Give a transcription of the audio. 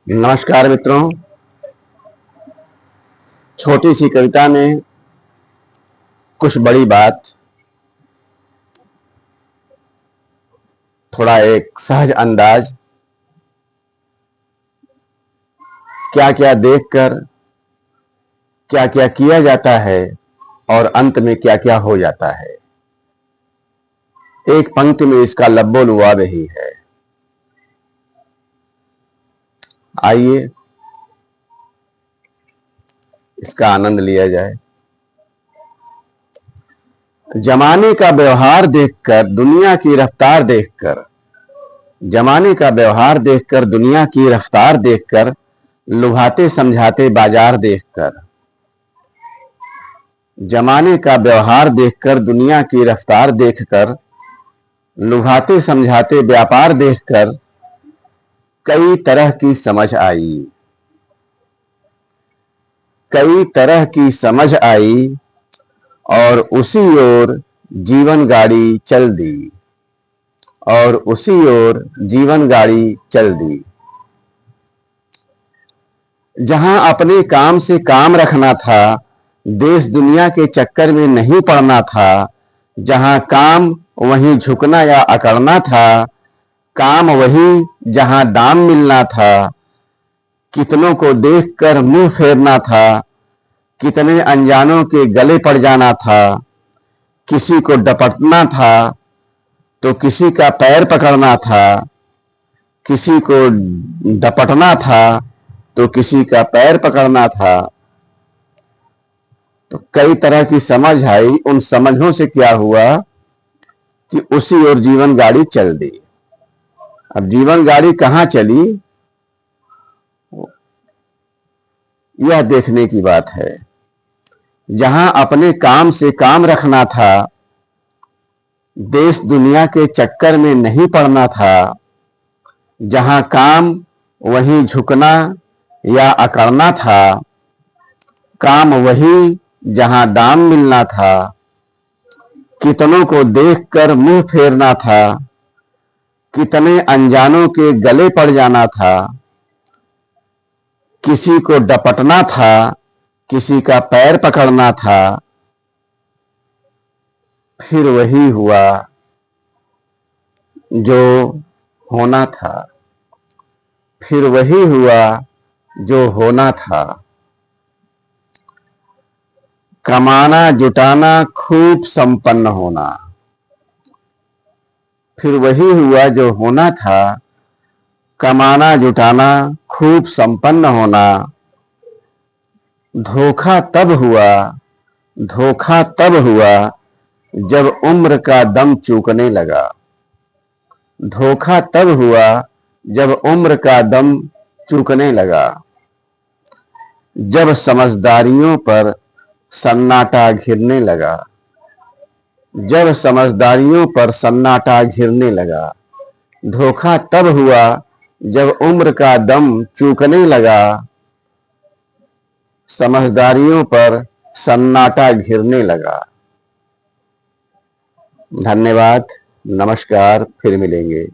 नमस्कार मित्रों। छोटी सी कविता में कुछ बड़ी बात, थोड़ा एक सहज अंदाज, क्या क्या देखकर क्या क्या किया जाता है और अंत में क्या क्या हो जाता है। एक पंक्ति में इसका लब्बो लुआब ही है। आइए इसका आनंद लिया जाए। जमाने का व्यवहार देखकर दुनिया की रफ्तार देखकर, जमाने का व्यवहार देखकर दुनिया की रफ्तार देखकर, लुभाते समझाते बाजार देखकर, जमाने का व्यवहार देखकर दुनिया की रफ्तार देखकर, लुभाते समझाते व्यापार देखकर कई तरह की समझ आई, कई तरह की समझ आई और उसी ओर जीवन गाड़ी चल दी, और उसी ओर जीवन गाड़ी चल दी। जहां अपने काम से काम रखना था, देश दुनिया के चक्कर में नहीं पड़ना था, जहां काम वहीं झुकना या अकड़ना था, काम वही जहां दाम मिलना था, कितनों को देखकर मुंह फेरना था, कितने अनजानों के गले पड़ जाना था, किसी को डपटना था तो किसी का पैर पकड़ना था, किसी को डपटना था तो किसी का पैर पकड़ना था। तो कई तरह की समझ आई। उन समझों से क्या हुआ कि उसी ओर जीवन गाड़ी चल दी। अब जीवन गाड़ी कहां चली, यह देखने की बात है। जहां अपने काम से काम रखना था, देश दुनिया के चक्कर में नहीं पड़ना था, जहां काम वहीं झुकना या अकड़ना था, काम वही जहां दाम मिलना था, कितनों को देखकर मुंह फेरना था, कितने अनजानों के गले पड़ जाना था, किसी को डपटना था, किसी का पैर पकड़ना था, फिर वही हुआ जो होना था, फिर वही हुआ जो होना था। कमाना जुटाना खूब संपन्न होना, फिर वही हुआ जो होना था। कमाना जुटाना खूब संपन्न होना, धोखा तब हुआ, धोखा तब हुआ जब उम्र का दम चूकने लगा, धोखा तब हुआ जब उम्र का दम चूकने लगा, जब समझदारियों पर सन्नाटा घिरने लगा, जब समझदारियों पर सन्नाटा घिरने लगा। धोखा तब हुआ जब उम्र का दम चूकने लगा, समझदारियों पर सन्नाटा घिरने लगा। धन्यवाद, नमस्कार, फिर मिलेंगे।